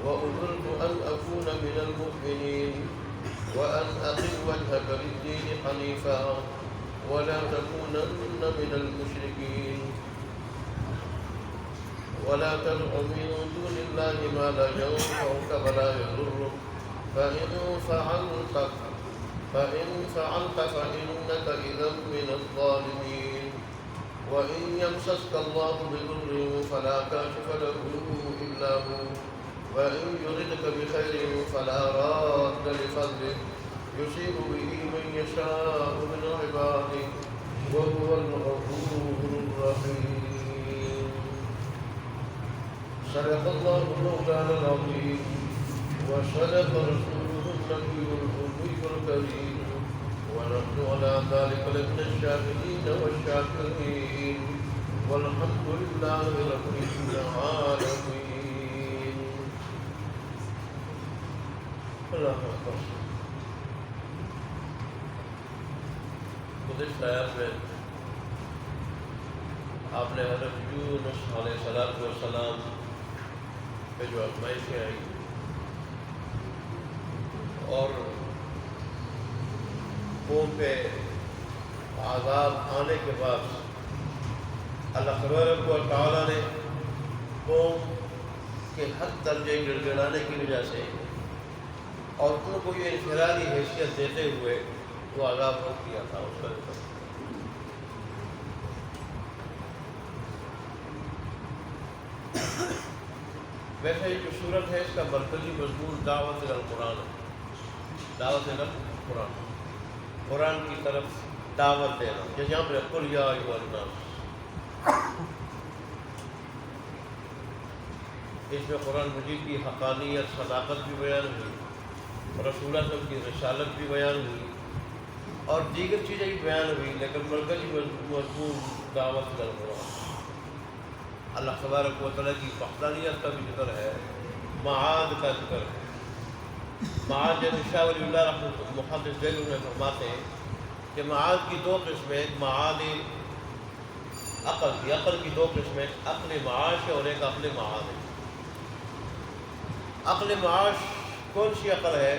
وأمرت أن أكون من المؤمنين وأن أقم وجهك للدين حنيفا ولا تكونن من المشركين ولا تدع من دون الله ما لا ينفعك ولا يضرك فإن فعلت فإنك إذا من الظالمين وإن يمسسك الله بضر فلا كاشف له إلا هو وإن يردك بخير فلا راد لفضله يصيب به من يشاء من عباده وهو الغفور الرحيم. صدق الله مولانا العظيم وصدق رسوله النبي الأمي الكريم ونحن على ذلك لمن الشاهدين والشاكرين والحمد لله رب العالمين. اللہ اکبر. گزشتہ آیات میں آپ نے حضرت یونس علیہ السلام پہ جو آزمائشیں آئی اور قوم پہ عذاب آنے کے بعد اللہ تبارک و تعالیٰ نے قوم کے حد درجے گڑگڑانے کی وجہ سے اور ان کو یہ انفرادی حیثیت دیتے ہوئے وہ عذاب روک دیا تھا اس کا. ویسے یہ جو صورت ہے اس کا مرکزی مضمون دعوت القرآن ہے. دعوت القرآن، قرآن کی طرف دعوت دینا. جیسے یہاں پہ قل یا ایھا الناس، اس میں قرآن مجید کی حقانیت، صداقت بھی بیان ہوئی، رسول اللہ کی رسالت بھی بیان ہوئی اور دیگر چیزیں بھی بیان ہوئی، لیکن مرکزی مضمون دعوت القرآن. اللہ تبارک و تعالیٰ کی وحدانیت کا بھی ذکر ہے، معاد کا ذکر ہے. معاد جیسے شاہ ولی اللہ محدث دہلوی میں فرماتے ہیں کہ معاد کی دو قسمیں، ایک معاد عقل کی دو قسمیں، عقل معاش ہے اور ایک عقل معاد ہے. عقل معاش کون سی عقل ہے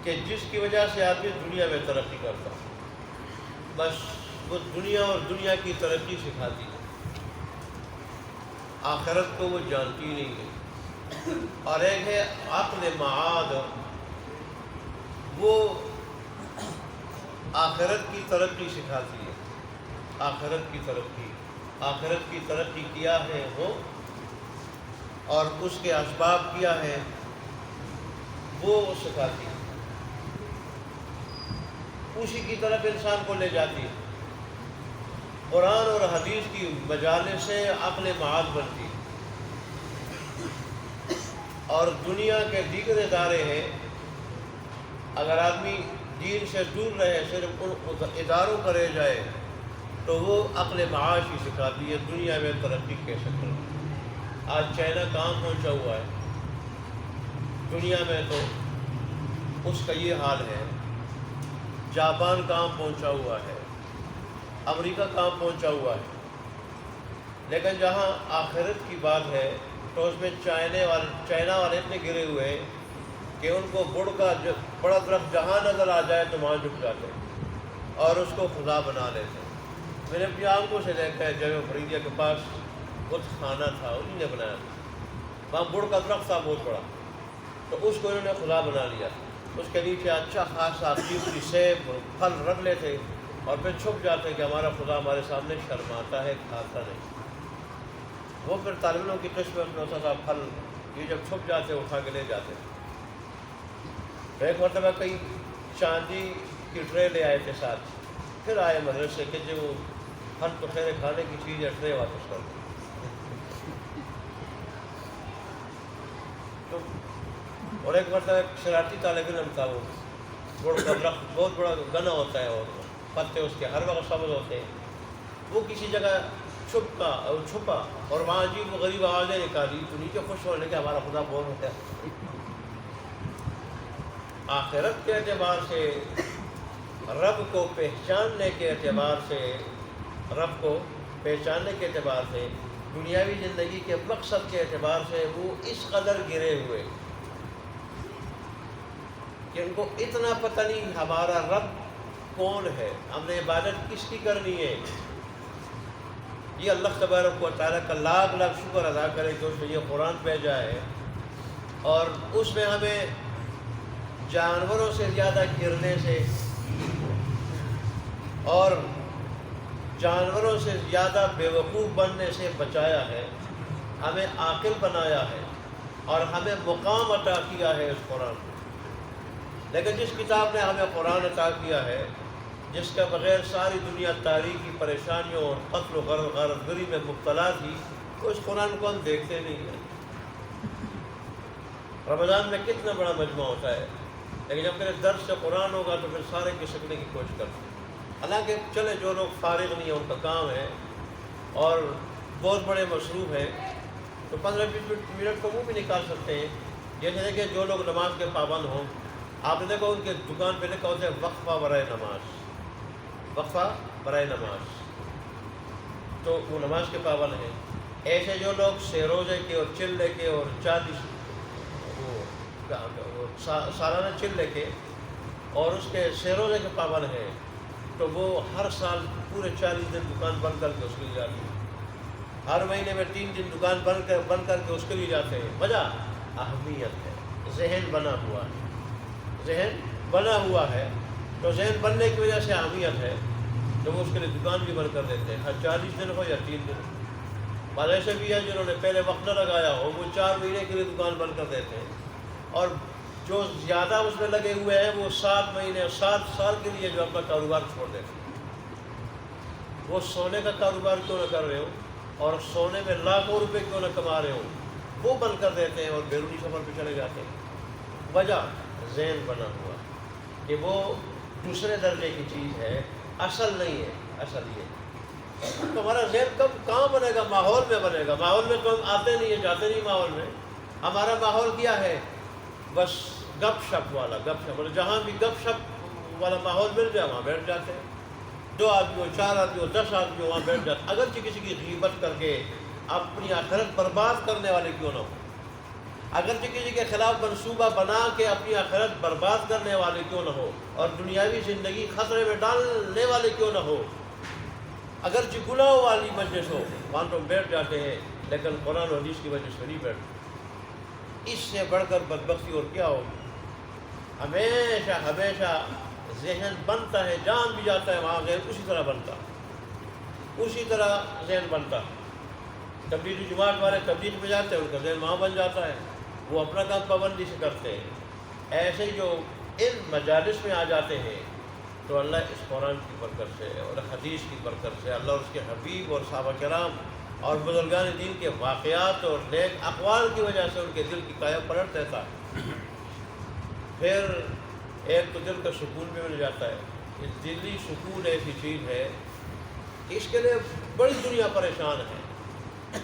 کہ جس کی وجہ سے آدمی دنیا میں ترقی کرتا ہے، بس وہ دنیا اور دنیا کی ترقی سکھاتی ہے، آخرت کو وہ جانتی نہیں ہے. اور ایک ہے عقل معاد، وہ آخرت کی ترقی سکھاتی ہے. آخرت کی ترقی کیا ہے وہ اور اس کے اسباب کیا ہے وہ سکھاتی ہے، اسی کی طرف انسان کو لے جاتی ہے. قرآن اور حدیث کی مجالس سے عقل معاد بنتی ہے. اور دنیا کے دیگر ادارے ہیں، اگر آدمی دین سے دور رہے، صرف ان اداروں پر رہ جائے تو وہ عقل معاش ہی سکھاتی ہے دنیا میں ترقی کیسے کرنا. آج چائنا کہاں پہنچا ہوا ہے دنیا میں، تو اس کا یہ حال ہے. جاپان کہاں پہنچا ہوا ہے، امریکہ کہاں پہنچا ہوا ہے. لیکن جہاں آخرت کی بات ہے تو اس میں چائنا والے اتنے گرے ہوئے ہیں کہ ان کو بڑا درخت جہاں نظر آ جائے تو وہاں جھک جاتے ہیں اور اس کو خدا بنا لیتے ہیں. میں نے اپنی آنکھوں سے دیکھا ہے، جامعہ فریدیہ کے پاس بت خانہ تھا، انہی نے بنایا تھا. وہاں بڑ کا درخت تھا بہت بڑا، تو اس کو انہوں نے خدا بنا لیا. اس کے نیچے اچھا خاصا قیمتی سیب پھل رکھ لیتے اور پھر چھپ جاتے کہ ہمارا خدا ہمارے سامنے شرماتا ہے، کھاتا نہیں. وہ پھر طالبوں کی قسمت میں ہوتا تھا پھل، یہ جب چھپ جاتے اٹھا کے لے جاتے. ایک مرتبہ کئی چاندی کی ٹرے لے آئے تھے ساتھ، پھر آئے مدرسے کہ جو پھل تو خیر کھانے کی چیز ہے، ٹرے واپس کر دیں. تو اور ایک مرتبہ ایک شرارتی طالب علم تھا، وہ بہت بڑا گنا ہوتا ہے اور پتے اس کے ہر وقت سبز ہوتے ہیں، وہ کسی جگہ چھپا اور وہاں عجیب و غریب آوازیں نکالی تو نیچے خوش ہونے کے ہمارا خدا بول ہوتا ہے۔ آخرت کے اعتبار سے، رب کو پہچاننے کے اعتبار سے، رب کو پہچاننے کے اعتبار سے، دنیاوی زندگی کے مقصد کے اعتبار سے وہ اس قدر گرے ہوئے کہ ان کو اتنا پتہ نہیں ہمارا رب کون ہے، ہم نے عبادت کس کی کرنی ہے۔ یہ اللہ تبارک و تعالیٰ کا لاکھ لاکھ شکر ادا کرے کہ اس نے یہ قرآن بھیجا ہے اور اس میں ہمیں جانوروں سے زیادہ گرنے سے اور جانوروں سے زیادہ بیوقوف بننے سے بچایا ہے، ہمیں عاقل بنایا ہے اور ہمیں مقام عطا کیا ہے اس قرآن میں۔ لیکن جس کتاب نے ہمیں قرآن عطا کیا ہے، جس کے بغیر ساری دنیا تاریخی پریشانیوں اور قتل و غارت گری میں مبتلا تھی، تو اس قرآن کو ہم دیکھتے نہیں ہیں۔ رمضان میں کتنا بڑا مجمع ہوتا ہے، لیکن جب میرے درس سے قرآن ہوگا تو پھر سارے کے سکنے کی کوشش کرتے ہیں۔ حالانکہ چلے جو لوگ فارغ نہیں ہیں، ان کا کام ہے اور بہت بڑے مصروف ہیں، تو 15-20 منٹ کو وہ بھی نکال سکتے ہیں۔ جیسے دیکھیں جو لوگ نماز کے پابند ہوں، آپ نے دیکھا ان کے دکان پہ لکھا ہوتا ہے وقفہ برائے نماز، وقفہ برائے نماز، تو وہ نماز کے پابند ہیں۔ ایسے جو لوگ سہ روزے کے اور چلے کے اور 40 سالانہ چلے کے اور اس کے سہ روزے کے پابند ہیں، تو وہ ہر سال پورے 40 دن دکان بند کر کے اس کے لیے جاتے ہیں، ہر مہینے میں 3 دن دکان بند کر کے اس کے لیے جاتے ہیں۔ وجہ اہمیت ہے، ذہن بنا ہوا ہے، ذہن بنا ہوا ہے، تو ذہن بننے کی وجہ سے اہمیت ہے، تو وہ اس کے لیے دکان بھی بند کر دیتے ہیں، ہر 40 دن ہو یا 3 دن۔ بعض ایسے بھی ہیں جنہوں نے پہلے وقت نہ لگایا ہو، وہ 4 مہینے کے لیے دکان بند کر دیتے ہیں، اور جو زیادہ اس میں لگے ہوئے ہیں وہ 7 مہینے 7 سال کے لیے جو اپنا کاروبار چھوڑ دیتے ہیں۔ وہ سونے کا کاروبار کیوں نہ کر رہے ہو اور سونے میں لاکھوں روپے کیوں نہ کما رہے ہو، وہ بند کر دیتے ہیں اور بیرونی سفر پہ چلے جاتے ہیں۔ وجہ ذہن بنا ہوا کہ وہ دوسرے درجے کی چیز ہے، اصل نہیں ہے۔ اصل یہ تو ہمارا ذہن کب کہاں بنے گا؟ ماحول میں بنے گا۔ ماحول میں تو ہم آتے نہیں ہیں، جاتے نہیں ماحول میں۔ ہمارا ماحول کیا ہے؟ بس گپ شپ والا، گپ شپ، جہاں بھی گپ شپ والا ماحول مل جائے وہاں بیٹھ جاتے ہیں۔ 2 آدمی ہو، 4 آدمی ہو، 10 آدمی ہو، وہاں بیٹھ جاتے ہیں، اگرچہ کسی کی غیبت کر کے اپنی آخرت برباد کرنے والے کیوں نہ ہو، اگرچہ کسی کے خلاف منصوبہ بنا کے اپنی آخرت برباد کرنے والے کیوں نہ ہو اور دنیاوی زندگی خطرے میں ڈالنے والے کیوں نہ ہو، اگرچہ گناہ والی مجلس ہو، وہاں تو بیٹھ جاتے ہیں، لیکن قرآن و حدیث کی وجہ سے نہیں بیٹھتے۔ اس سے بڑھ کر بدبختی اور کیا ہوگی؟ ہمیشہ ہمیشہ ذہن بنتا ہے، جان بھی جاتا ہے وہاں ذہن اسی طرح بنتا، اسی طرح ذہن بنتا۔ تبلیغی جماعت والے تبلیغ میں جاتے ہیں، ان کا ذہن وہاں بن جاتا ہے، وہ اپنا کام پابندی سے کرتے ہیں۔ ایسے جو ان مجالس میں آ جاتے ہیں تو اللہ اس قرآن کی برکت سے اور حدیث کی برکت سے، اللہ اور اس کے حبیب اور صحابہ کرام اور بزرگان دین کے واقعات اور نیک اقوال کی وجہ سے ان کے دل کی کایا پلٹ رہتا ہے۔ پھر ایک تو دل کا سکون بھی مل جاتا ہے۔ یہ دلی سکون ایسی چیز ہے کہ اس کے لیے بڑی دنیا پریشان ہے،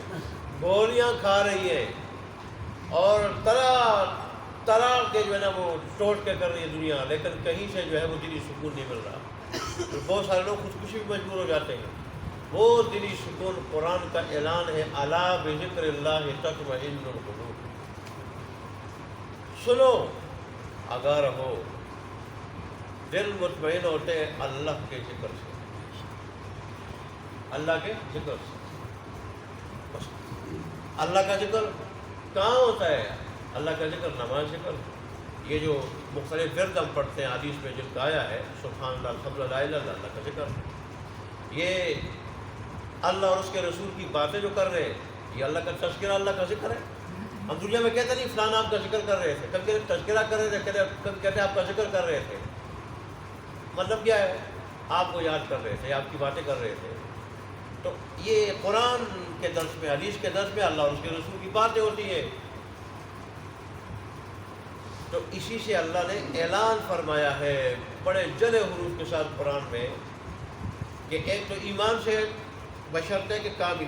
گولیاں کھا رہی ہے اور طرح طرح کے جو ہے نا وہ ٹوٹ کے کر رہی ہے دنیا، لیکن کہیں سے جو ہے وہ دلی سکون نہیں مل رہا۔ بہت سارے لوگ خودکشی بھی مجبور ہو جاتے ہیں۔ وہ دلی سکون قرآن کا اعلان ہے، الا بذکر اللہ تطمئن القلوب۔ سنو، آگاہ رہو، دل مطمئن ہوتے ہیں اللہ کے ذکر سے، اللہ کے ذکر سے۔ بس اللہ کا ذکر کہاں ہوتا ہے؟ اللہ کا ذکر نماز ذکر۔ یہ جو مختلف ورد ہم پڑھتے ہیں حدیث میں جن کا آیا ہے، سبحان اللہ، الحمد للہ، اللہ کا ذکر، یہ اللہ اور اس کے رسول کی باتیں جو کر رہے ہیں، یہ اللہ کا تذکرہ، اللہ کا ذکر ہے۔ ہم دنیا میں کہتے نہیں فلانا آپ کا ذکر کر رہے تھے، کبھی تذکرہ کر رہے تھے، کبھی کہتے آپ کا ذکر کر رہے تھے۔ مطلب کیا ہے؟ آپ کو یاد کر رہے تھے، آپ کی باتیں کر رہے تھے۔ تو یہ قرآن کے درس میں، حدیث کے درس میں اللہ اور اس کے رسول کی باتیں ہوتی ہیں۔ تو اسی سے اللہ نے اعلان فرمایا ہے بڑے جلے حروف کے ساتھ قرآن میں کہ ایک تو ایمان سے بشرط ہے کہ کامل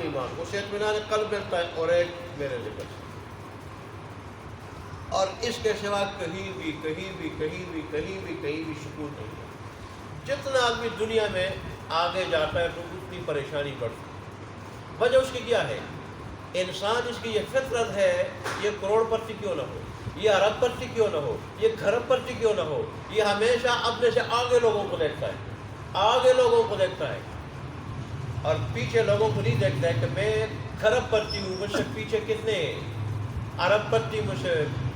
ایمان اسے اطمینان قلب ملتا ہے، اور ایک میرے ذکر سے، اور اس کے سوا کہیں بھی سکون نہیں ہے۔ جتنا آدمی دنیا میں آگے جاتا ہے تو اتنی پریشانی بڑھتی ہے۔ وجہ اس کی کیا ہے؟ انسان اس کی یہ فطرت ہے، یہ کروڑ پتی کیوں نہ ہو، یہ ارب پتی کیوں نہ ہو، یہ کھرب پتی کیوں نہ ہو، یہ ہمیشہ اپنے سے آگے لوگوں کو دیکھتا ہے، اور پیچھے لوگوں کو نہیں دیکھتا ہے کہ میں کھرب پتی ہوں، مجھ سے پیچھے کتنے ہیں، ارب پتی مجھ سے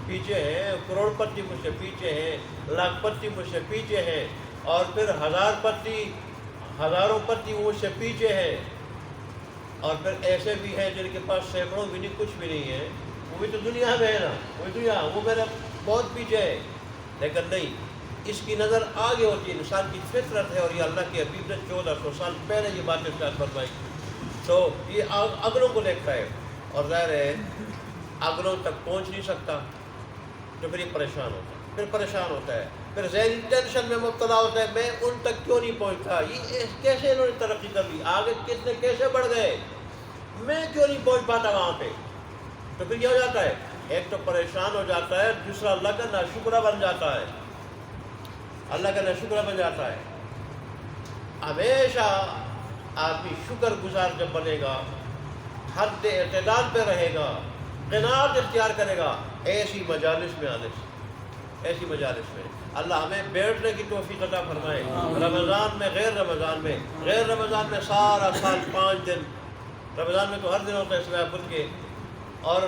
پیچھے ہیں، کروڑ پتی مجھ سے پیچھے ہیں، لاکھ پتی مجھ سے پیچھے ہیں، اور پھر ہزاروں پتی مجھ سے پیچھے ہیں، اور پھر ایسے بھی ہیں جن کے پاس سینکڑوں بھی نہیں، کچھ بھی نہیں ہے، وہ بھی تو دنیا میں ہے نا، وہ میرا بہت پیچھے ہے۔ لیکن نہیں، اس کی نظر آگے ہوتی ہے، انسان کی فطرت ہے، اور یہ اللہ کے حبیب نے 1400 سال پہلے یہ بات ارشاد فرمائی، تو یہ اگلوں کو دیکھتا ہے، اور ظاہر ہے اگلوں تک پہنچ نہیں سکتا، تو پھر یہ پریشان ہوتا ہے، پھر ذہنی ٹینشن میں مبتلا ہوتا ہے، میں ان تک کیوں نہیں پہنچتا، یہ کیسے انہوں نے ترقی کر لی، آگے کتنے کیسے بڑھ گئے، میں کیوں نہیں پہنچ پاتا وہاں پہ۔ تو پھر یہ ہو جاتا ہے، ایک تو پریشان ہو جاتا ہے، دوسرا اللہ کا ناشکرہ بن جاتا ہے۔ ہمیشہ آدمی شکر گزار جب بنے گا، حد اعتدال پہ رہے گا، قناعت اختیار کرے گا، ایسی مجالس میں اللہ ہمیں بیٹھنے کی توفیق عطا فرمائے، رمضان میں غیر رمضان میں سارا سال 5 دن، رمضان میں تو ہر دن ہوتا ہے سوائے بدھ کے، اور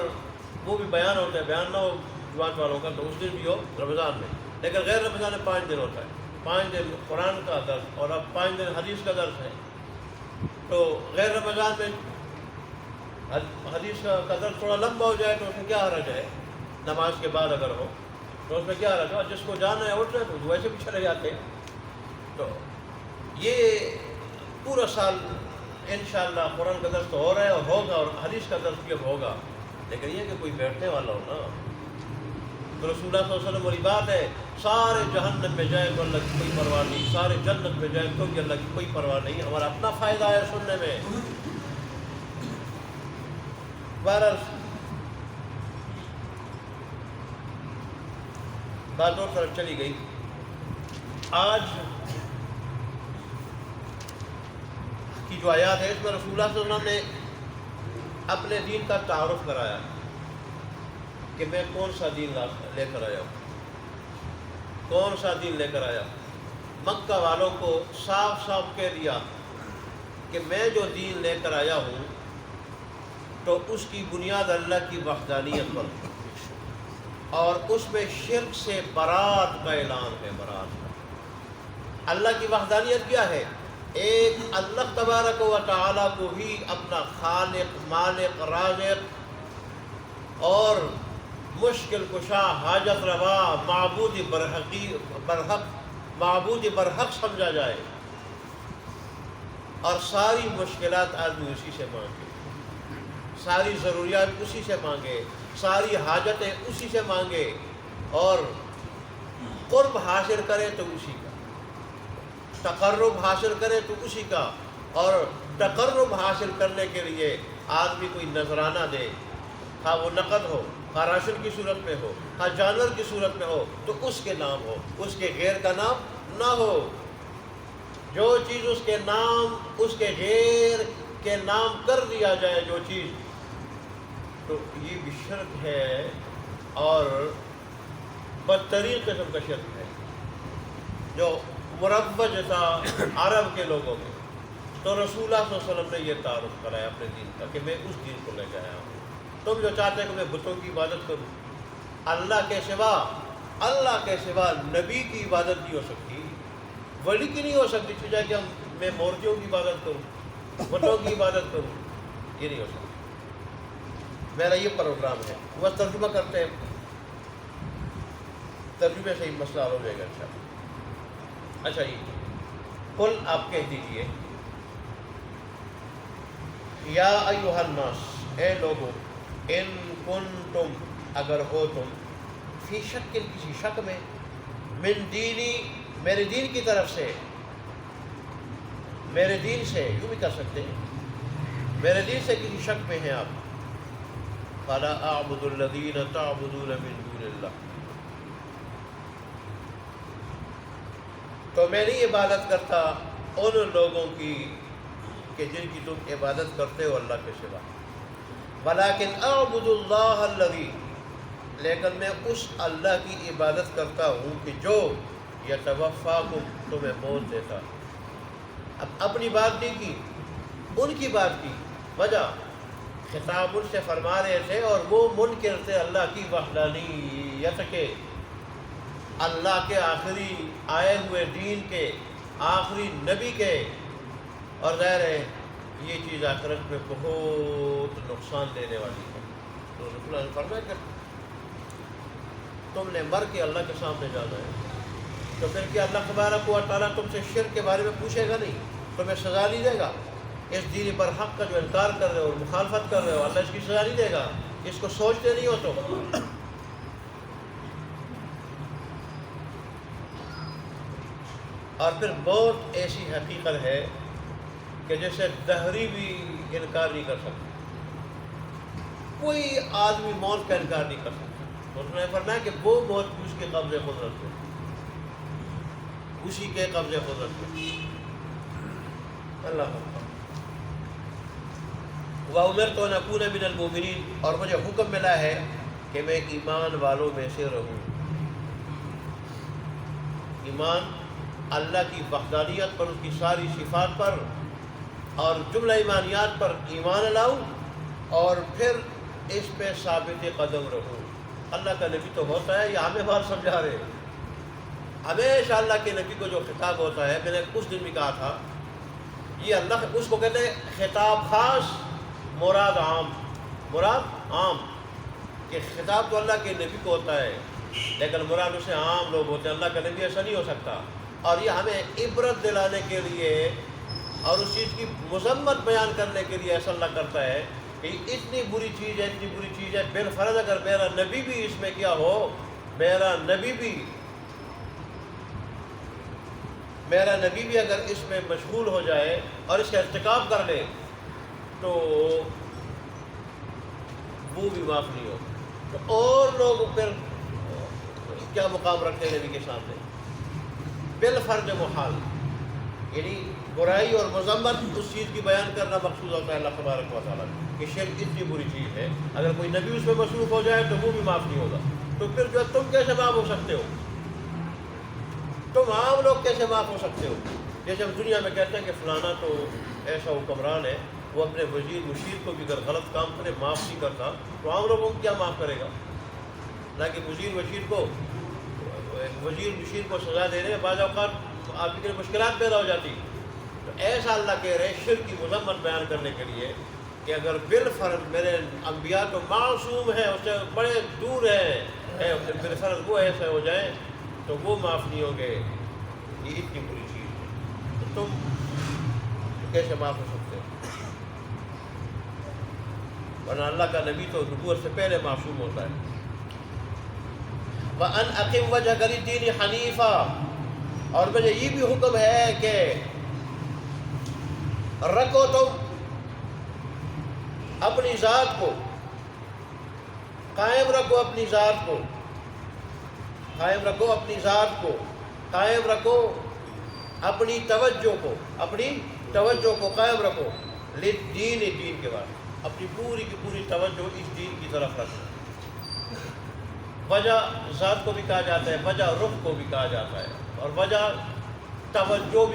وہ بھی بیان ہوتا ہے، بیان نہ ہو جماعت والوں کا تو اس دن بھی ہو رمضان میں، لیکن غیر رمضان میں 5 دن ہوتا ہے، 5 دن قرآن کا درس، اور اب 5 دن حدیث کا درس ہے۔ تو غیر رمضان میں حدیث کا درس تھوڑا لمبا ہو جائے تو اس میں کیا حرج ہے، نماز کے بعد اگر ہو تو اس میں کیا حرج ہے، جس کو جانا ہے اٹھ رہے تو ویسے بھی چلے جاتے ہیں۔ تو یہ پورا سال انشاءاللہ قرآن کا درس تو ہو رہا ہے اور ہوگا، اور حدیث کا درس بھی اب ہوگا، لیکن یہ کہ کوئی بیٹھنے والا ہو نا، تو رسول اللہ صلی اللہ علیہ وسلم والی بات ہے، سارے جہنم میں جائے تو اللہ کی کوئی پرواہ نہیں، سارے جنت میں جائے تو بھی اللہ کی کوئی پرواہ نہیں، ہمارا اپنا فائدہ ہے سننے میں۔ بہرحال بات اور طرف چلی گئی۔ آج کی جو آیات ہے اس میں رسول اللہ صلی اللہ علیہ وسلم نے اپنے دین کا تعارف کرایا کہ میں کون سا دین لے کر آیا، مکہ والوں کو صاف کہہ دیا کہ میں جو دین لے کر آیا ہوں تو اس کی بنیاد اللہ کی وحدانیت پر، اور اس میں شرک سے برات کا اعلان ہے۔ اللہ کی وحدانیت کیا ہے؟ ایک اللہ تبارک و تعالیٰ کو ہی اپنا خالق، مالک، رازق اور مشکل کشا، حاجت روا، معبود برحق سمجھا جائے، اور ساری مشکلات آدمی اسی سے مانگے، ساری ضروریات اسی سے مانگے، ساری حاجتیں اسی سے مانگے، اور قرب حاصل کرے تو اسی کا، تقرب حاصل کرے تو اسی کا، اور تقرب حاصل کرنے کے لیے آدمی کوئی نذرانہ دے، ہاں وہ نقد ہو، ہاں راشن کی صورت میں ہو، ہاں جانور کی صورت میں ہو، تو اس کے نام ہو، اس کے غیر کا نام نہ ہو۔ جو چیز اس کے نام، اس کے غیر کے نام کر دیا جائے جو چیز، تو یہ بھی شرک ہے، اور بدترین قسم کا شرک ہے جو مروج تھا عرب کے لوگوں میں۔ تو رسول اللہ صلی اللہ علیہ وسلم نے یہ تعارف کرایا اپنے دین کا کہ میں اس دین کو لے کے آیا ہوں۔ تم جو چاہتے ہیں کہ میں بتوں کی عبادت کروں، اللہ کے سوا نبی کی عبادت نہیں ہو سکتی، ولی کی نہیں ہو سکتی، تو جا کہ میں مورتیوں کی عبادت کروں، بتوں کی عبادت کروں، یہ نہیں ہو سکتی۔ میرا یہ پروگرام ہے، بس ترجمہ کرتے ہیں، ترجمے سے ہی مسئلہ حل ہو جائے گا انشاءاللہ۔ اچھا یہ قل آپ کہہ دیجئے، یا ایھا الناس، اے لوگو، ان کنتم، اگر ہو تم، فی شک کسی شک میں، من دینی میرے دین کی طرف سے، میرے دین سے، یوں بھی کر سکتے ہیں میرے دین سے کسی شک میں ہیں آپ، فلا اعبد الذین تعبدون من دون اللہ، تو میں نہیں عبادت کرتا ان لوگوں کی کہ جن کی تم عبادت کرتے ہو اللہ کے سوا، ولکن اعبد اللہ الذی، لیکن میں اس اللہ کی عبادت کرتا ہوں کہ جو یتوفاکم، تمہیں موت دیتا۔ اب اپنی بات نہیں کی، ان کی بات کی، وجہ خطاب ان سے فرما رہے تھے اور وہ منکر تھے اللہ کی وحدانیت کے، اللہ کے آخری آئے ہوئے دین کے، آخری نبی کے، اور ظاہر ہے یہ چیز آخرت میں بہت نقصان دینے والی ہے۔ تو رسول اللہ نے فرمایا کہ تم نے مر کے اللہ کے سامنے جانا ہے، تو پھر کیا اللہ تبارک و تعالیٰ تم سے شرک کے بارے میں پوچھے گا نہیں؟ تمہیں سزا نہیں دے گا؟ اس دین پر حق کا جو انکار کر رہے ہو اور مخالفت کر رہے ہو، اللہ اس کی سزا نہیں دے گا؟ اس کو سوچتے نہیں ہو تو؟ اور پھر موت ایسی حقیقت ہے کہ جیسے دہری بھی انکار نہیں کر سکتا، کوئی آدمی موت کا انکار نہیں کر سکتا۔ اس نے فرمایا کہ وہ موت اس کے قبضے قدرت میں، اسی کے قبضے قدرت میں۔ اللہ اکبر۔ وَأُمِرْتُ أَنْ أَكُونَ مِنَ الْمُؤْمِنِينَ، اور مجھے حکم ملا ہے کہ میں ایمان والوں میں سے رہوں۔ ایمان اللہ کی وحدانیت پر، اس کی ساری صفات پر اور جملہ ایمانیات پر ایمان لاؤں، اور پھر اس پہ ثابت قدم رہوں۔ اللہ کا نبی تو ہوتا ہے، یہ ہمیں بات سمجھا رہے ہیں۔ ہمیشہ اللہ کے نبی کو جو خطاب ہوتا ہے، میں نے اس دن بھی کہا تھا، یہ اللہ اس کو کہتے ہیں خطاب خاص مراد عام، مراد عام، کہ خطاب تو اللہ کے نبی کو ہوتا ہے لیکن مراد اسے عام لوگ ہوتے ہیں، اللہ کا نبی ایسا نہیں ہو سکتا۔ اور یہ ہمیں عبرت دلانے کے لیے اور اس چیز کی مذمت بیان کرنے کے لیے ایسا اللہ کرتا ہے کہ اتنی بری چیز ہے، اتنی بری چیز ہے، بالفرض اگر میرا نبی بھی اس میں کیا ہو، میرا نبی بھی اگر اس میں مشغول ہو جائے اور اس کا ارتکاب کر لے تو وہ بھی معاف نہیں ہو، تو اور لوگ پھر کیا مقام رکھتے ہیں نبی کے سامنے؟ بالفرض محال، یعنی برائی اور مذمت اس چیز کی بیان کرنا مقصود ہوتا ہے اللہ تبارک و تعالیٰ کہ شرک اتنی بری چیز ہے، اگر کوئی نبی اس میں مصروف ہو جائے تو وہ بھی معاف نہیں ہوگا۔ تو پھر جو تم کیسے معاف ہو سکتے ہو؟ تم عام لوگ کیسے معاف ہو سکتے ہو؟ جیسے ہم دنیا میں کہتے ہیں کہ فلانا تو ایسا حکمران ہے، وہ اپنے وزیر مشیر کو بھی اگر غلط کام کرے معاف نہیں کرتا، تو عام لوگوں کو کیا معاف کرے گا؟ نہ کہ وزیر مشیر کو سزا دینے میں بعض اوقات آپ کے لیے مشکلات پیدا ہو جاتی۔ تو ایسا اللہ کہہ رہے شرک کی مذمت بیان کرنے کے لیے کہ اگر بالفرض میرے انبیاء تو معصوم ہیں، اس سے بڑے دور ہیں، بالفرض وہ ایسے ہو جائیں تو وہ معاف نہیں ہوں گے، یہ اتنی بری چیز ہے، تو تم کیسے معاف ہو سکتے ہو؟ ورنہ اللہ کا نبی تو نبوت سے پہلے معصوم ہوتا ہے۔ وَأَنْ أَقِمْ وَجْهَكَ لِلدِّينِ حَنِيفًا، اور مجھے یہ بھی حکم ہے کہ رکھو تم اپنی ذات کو، قائم رکھو اپنی ذات کو، قائم رکھو اپنی ذات کو، قائم رکھو اپنی توجہ کو، اپنی توجہ کو قائم رکھو، للدین، دین کے بعد اپنی پوری کی پوری توجہ اس دین کی طرف رکھو۔ وجہ ذات کو بھی کہا جاتا ہے، وجہ رخ کو بھی کہا جاتا ہے، اور وجہ توجہ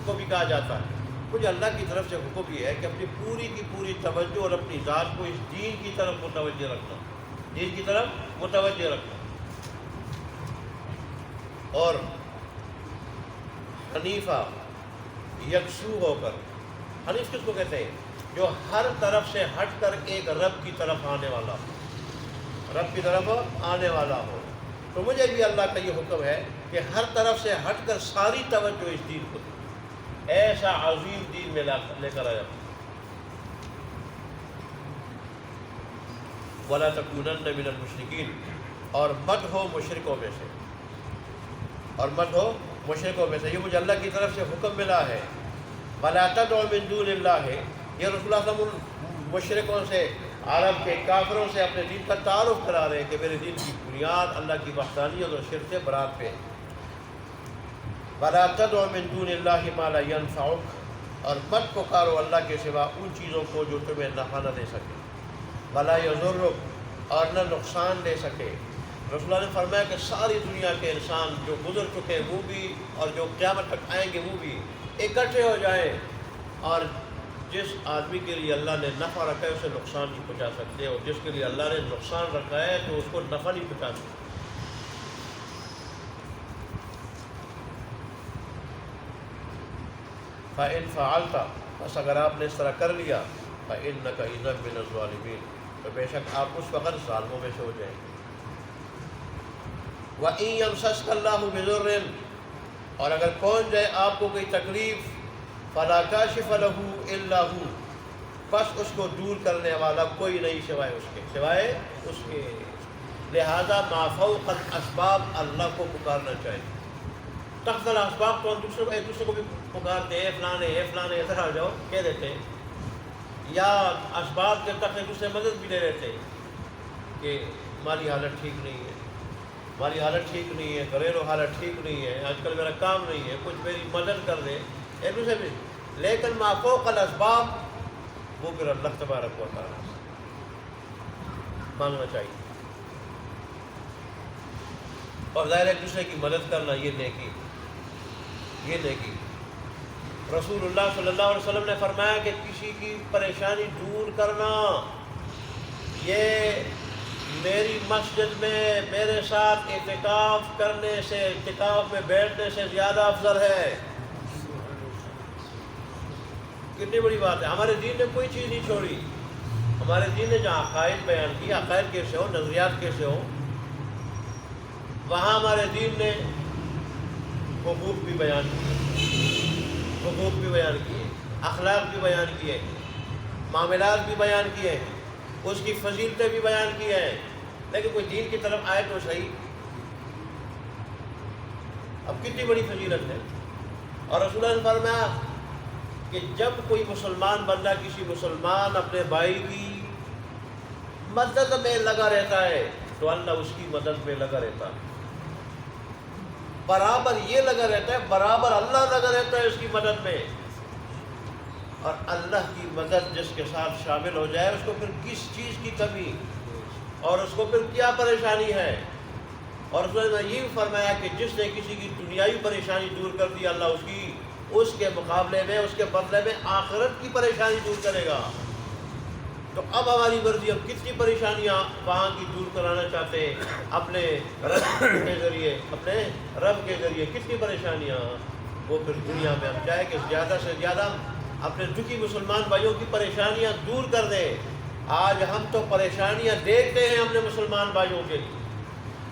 کو بھی کہا جاتا ہے۔ کچھ اللہ کی طرف سے حکم یہ ہے کہ اپنی پوری کی پوری توجہ اور اپنی ذات کو اس دین کی طرف متوجہ رکھنا، دین کی طرف متوجہ رکھنا، اور حنیفہ یکسو ہو کر۔ حنیف کس کو کہتے ہیں؟ جو ہر طرف سے ہٹ کر ایک رب کی طرف آنے والا ہو، رب کی طرف آنے والا ہو۔ تو مجھے بھی اللہ کا یہ حکم ہے کہ ہر طرف سے ہٹ کر ساری توجہ اس دین کو، ایسا عظیم دین میں لے کر آیا۔ وَلَا تَكُونَنَّ مِنَ الْمُشْرِكِينَ، اور مت ہو مشرکوں میں سے، اور مت ہو مشرکوں میں سے. یہ مجھے اللہ کی طرف سے حکم ملا ہے. وَلَا تَدْعُ مِن دُونِ اللَّهِ، یہ رسول اللہ صلی اللہ علیہ وسلم مشرکوں سے، عرب کے کافروں سے اپنے دین کا تعارف کرا رہے ہیں کہ میرے دین کی بنیاد اللہ کی وحدانیت اور شرک سے برات پہ. وَلَا تَدْعُ مِن دُونِ اللَّهِ مَا لَا يَنفَعُكَ، اور مت پکارو اللہ کے سوا ان چیزوں کو جو تمہیں نفع نہ دے سکے. وَلَا يَضُرُّكَ، اور نہ نقصان دے سکے. رسول اللہ نے فرمایا کہ ساری دنیا کے انسان جو گزر چکے وہ بھی اور جو قیامت تک آئیں گے وہ بھی اکٹھے ہو جائیں، اور جس آدمی کے لیے اللہ نے نفع رکھا ہے اسے نقصان نہیں پہنچا سکتے، اور جس کے لیے اللہ نے نقصان رکھا ہے تو اس کو نفع نہیں پہنچا سکتے. فَإِن فَعَلْتَ، بس اگر آپ نے اس طرح کر لیا، فَإِنَّكَ إِذًا مِنَ الظَّالِمِينَ، تو بے شک آپ اس وقت ظالموں میں سے ہو جائیں گے. وَإِن يَمْسَسْكَ اللَّهُ بِضُرٍّ، اور اگر پہنچ جائے آپ کو کوئی تکلیف، فَلَا كَاشِفَ لَهُ إِلَّا هُوَ، بس اس کو دور کرنے والا کوئی نہیں سوائے اس کے، سوائے اس کے. لہذا ما فوق الاسباب اللہ کو پکارنا چاہیے. تحت الاسباب تو ہم ایک دوسرے کو بھی پکارتے ہیں، اے فلانے ادھر آ جاؤ کہہ دیتے ہیں، یا اسباب کے تحت ایک دوسرے مدد بھی لے لیتے ہیں کہ ہماری حالت ٹھیک نہیں ہے، ہماری حالت ٹھیک نہیں ہے، گھریلو حالت ٹھیک نہیں ہے، آج کل میرا کام نہیں ہے، کچھ میری مدد کر دے ایک دوسرے میں. لیکن ما فوق الاسباب وہ پھر اللہ تبارک و تعالیٰ مانگنا چاہیے. اور ظاہر ایک دوسرے کی مدد کرنا یہ نیکی، یہ نیکی. رسول اللہ صلی اللہ علیہ وسلم نے فرمایا کہ کسی کی پریشانی دور کرنا یہ میری مسجد میں میرے ساتھ اعتکاف کرنے سے، اعتکاف میں بیٹھنے سے زیادہ افضل ہے. کتنی بڑی بات ہے. ہمارے دین نے کوئی چیز نہیں چھوڑی. ہمارے دین نے جہاں عقائد بیان کی، عقائد کیسے ہو، نظریات کیسے ہو، وہاں ہمارے دین نے حقوق بھی بیان کیے، حقوق بھی بیان کیے، اخلاق بھی بیان کیے، معاملات بھی بیان کیے، اس کی فضیلتیں بھی بیان کی ہیں. لیکن کوئی دین کی طرف آئے تو صحیح. اب کتنی بڑی فضیلت ہے. اور رسول اللہ نے فرمایا کہ جب کوئی مسلمان بندہ کسی مسلمان اپنے بھائی کی مدد میں لگا رہتا ہے تو اللہ اس کی مدد میں لگا رہتا ہے. برابر یہ لگا رہتا ہے، برابر اللہ لگا رہتا ہے اس کی مدد میں. اور اللہ کی مدد جس کے ساتھ شامل ہو جائے اس کو پھر کس چیز کی کمی اور اس کو پھر کیا پریشانی ہے. اور اس نے یہ فرمایا کہ جس نے کسی کی دنیاوی پریشانی دور کر دی، اللہ اس کے مقابلے میں، اس کے بدلے میں آخرت کی پریشانی دور کرے گا. تو اب ہماری مرضی، اب کتنی پریشانیاں وہاں کی دور کرانا چاہتے ہیں اپنے رب کے ذریعے، اپنے رب کے ذریعے کتنی پریشانیاں وہ پھر دنیا میں ہم چاہے کہ زیادہ سے زیادہ اپنے دکھی مسلمان بھائیوں کی پریشانیاں دور کر دیں. آج ہم تو پریشانیاں دیکھتے ہیں اپنے مسلمان بھائیوں کے لیے.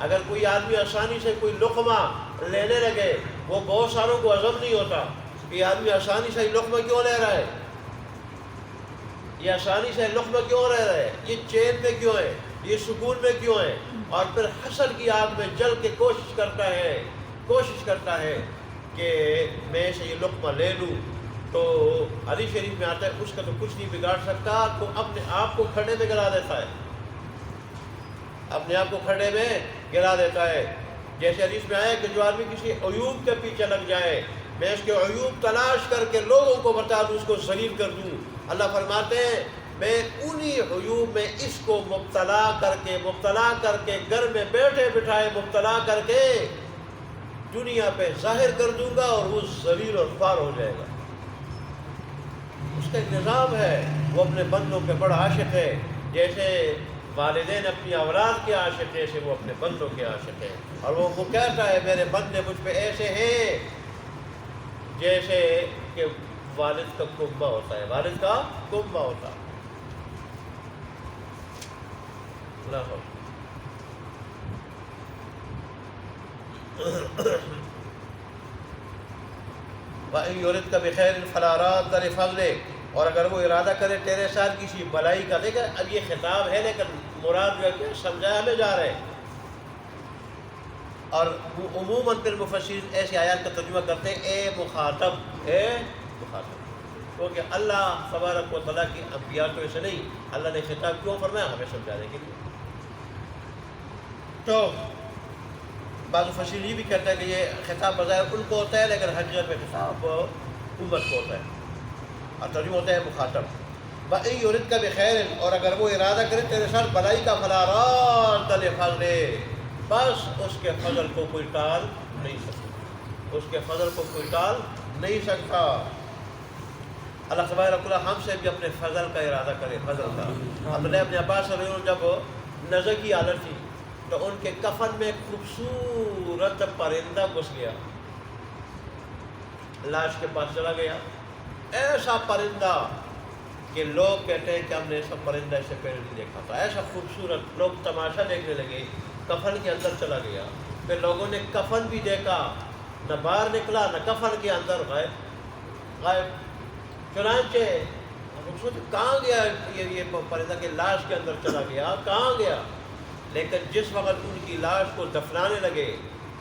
اگر کوئی آدمی آسانی سے کوئی لقمہ لینے لگے، وہ بہت ساروں کو عزم نہیں ہوتا کہ یہ آدمی آسانی سے لقمہ کیوں لے رہا ہے، یہ آسانی سے لقمہ کیوں رہ رہا ہے، یہ چین میں کیوں ہے، یہ سکون میں کیوں ہے. اور پھر حسد کی آگ میں جل کے کوشش کرتا ہے کہ میں سے یہ لقمہ لے لوں. تو حدیث شریف میں آتا ہے اس کا تو کچھ نہیں بگاڑ سکتا، تو اپنے آپ کو کھڑے میں گرا دیتا ہے، اپنے آپ کو کھڑے میں گرا دیتا ہے. جیسے حدیث میں آیا کہ جو آدمی کسی عیوب کے پیچھے لگ جائے، میں اس کے عیوب تلاش کر کے لوگوں کو بتا دوں، اس کو ذلیل کر دوں. اللہ فرماتے ہیں میں انہی عیوب میں اس کو مبتلا کر کے گھر میں بیٹھے بٹھائے مبتلا کر کے دنیا پہ ظاہر کر دوں گا، اور وہ ذلیل اور خوار ہو جائے گا. اس کا ایک نظام ہے. وہ اپنے بندوں کے بڑا عاشق ہے. جیسے والدین اپنی اولاد کے عاشق ہیں، ایسے وہ اپنے بندوں کے عاشق ہیں. اور وہ کہتا ہے میرے بندے مجھ پہ ایسے ہیں جیسے کہ والد کا کنبہ ہوتا ہے، والد کا کنبہ ہوتا ہے. وَإِن يُرِدْكَ بِخَيْرٍ فَلَا رَادَّ لِفَضْلِهِ، اور اگر وہ ارادہ کرے تیرے ساتھ کسی بلائی کا. دیکھیں اب یہ خطاب ہے لیکن مراد جو ہے کہ سمجھایا ہمیں جا رہے ہیں اور عموماً پھر مفسرین ایسی آیات کا ترجمہ کرتے ہیں اے مخاطب، اے مخاطب، کیونکہ اللہ تبارک و تعالیٰ کی انبیاء کو ایسے نہیں، اللہ نے خطاب کیوں فرمایا؟ ہمیں سمجھانے کے لیے۔ تو بعض مفسرین یہ بھی کہتا ہے کہ یہ خطاب بظاہر ان کو ہوتا ہے، لیکن حقیقت میں خطاب امت کو ہوتا ہے، اور ترجمہ ہوتا ہے مخاطب۔ وَإِن يُرِدْكَ بِخَيْرٍ، اور اگر وہ ارادہ کرے تیرے ساتھ بھلائی کا، فَلَا رَادَّ لِفَضْلِهِ، بس اس کے فضل کو کوئی ٹال نہیں سکتا، اس کے فضل کو کوئی ٹال نہیں سکتا۔ اللہ تبارک و تعالیٰ ہم سے بھی اپنے فضل کا ارادہ کرے، فضل کا۔ عبداللہ ابن عباس رضی اللہ عنہ جب نزع کی حالت تھی تو ان کے کفن میں ایک خوبصورت پرندہ گھس گیا، لاش کے پاس چلا گیا، ایسا پرندہ کہ لوگ کہتے ہیں کہ ہم نے ایسا پرندہ اس سے پہلے نہیں دیکھا تھا، ایسا خوبصورت، لوگ تماشا دیکھنے لگے، کفن کے اندر چلا گیا، پھر لوگوں نے کفن بھی دیکھا، نہ باہر نکلا نہ کفن کے اندر، غائب۔ چنانچہ کہاں گیا یہ پرندہ؟ کہ لاش کے اندر چلا گیا، کہاں گیا؟ لیکن جس وقت ان کی لاش کو دفنانے لگے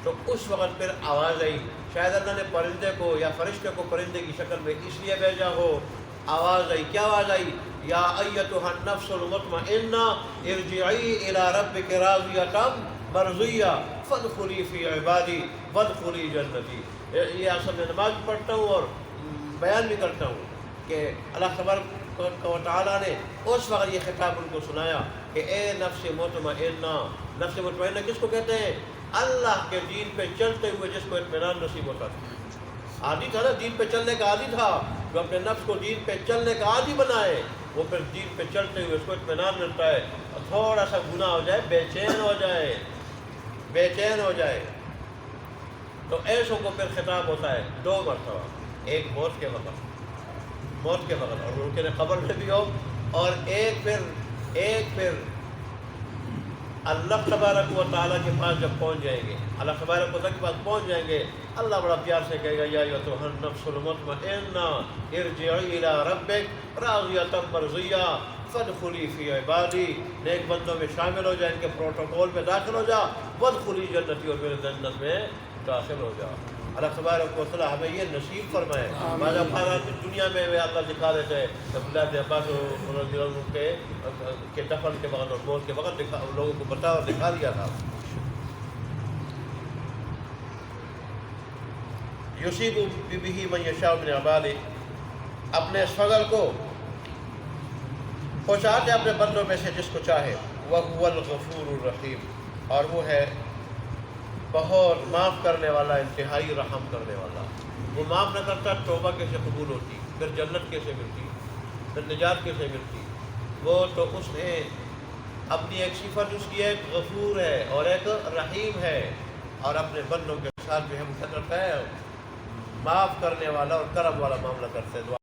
تو اس وقت پھر آواز آئی، شاید اللہ نے پرندے کو یا فرشتے کو پرندے کی شکل میں اس لیے بھیجا ہو، آواز آئی، کیا آواز آئی؟ یا ایتھا النفس المطمئنہ ارجعی الی ربک راضیۃ مرضیہ فادخلی فی عبادی وادخلی جنتی۔ یہ اصل میں نماز پڑھتا ہوں اور بیان بھی کرتا ہوں کہ اللہ تبارک و تعالیٰ نے اس وقت یہ خطاب ان کو سنایا کہ اے نفس مطمئنہ۔ نفس مطمئنہ کس کو کہتے ہیں؟ اللہ کے دین پہ چلتے ہوئے جس کو اطمینان نصیب ہوتا تھا۔ عادی تھا نا، دین پہ چلنے کا عادی تھا، جو اپنے نفس کو دین پہ چلنے کا عادی بنائے وہ پھر دین پہ چلتے ہوئے اس کو اطمینان ملتا ہے، اور تھوڑا سا گناہ ہو جائے بے چین ہو جائے، بے چین ہو جائے۔ تو ایسوں کو پھر خطاب ہوتا ہے 2 مرتبہ، ایک موت کے وقت، موت کے وقت اور ممکن قبر میں بھی ہو، اور ایک پھر اللہ تبارک و تعالیٰ کے پاس جب پہنچ جائیں گے، اللہ تبارک و تعالیٰ کے پاس پہنچ جائیں گے، اللہ بڑا پیار سے کہے گا یا ایتھا النفس المطمئنہ ارجعی الی ربک راضیۃ مرضیہ فادخلی فی عبادی، نیک بندوں میں شامل ہو جائے، ان کے پروٹوکول میں داخل ہو جا، وادخلی جنتی، اور میرے جنت میں داخل ہو جا۔ اللہ تبارک و تعالیٰ ہمیں یہ نصیب فرمائے۔ بعض افراد دنیا میں اللہ دکھا دیتے ہیں، عبداللہ بن عباس رضی اللہ عنہ کے دفن کے وقت اور موت کے وقت لوگوں کو بتا اور دکھا دیا تھا۔ یصیب بہ من یشاء من عبادہ، اپنے اس فضل کو پہنچاتے اپنے بندوں میں سے جس کو چاہے۔ وَهُوَ الْغَفُورُ الرَّحِيمُ، اور وہ ہے بہت معاف کرنے والا، انتہائی رحم کرنے والا۔ وہ معاف نہ کرتا، توبہ کیسے قبول ہوتی، پھر جنت کیسے ملتی، پھر نجات کیسے ملتی؟ وہ تو اس نے اپنی ایک صفت اس کی ایک غفور ہے اور ایک رحیم ہے، اور اپنے بندوں کے ساتھ جو ہے وہ کرتا ہے معاف کرنے والا اور کرم والا معاملہ کرتے ہیں۔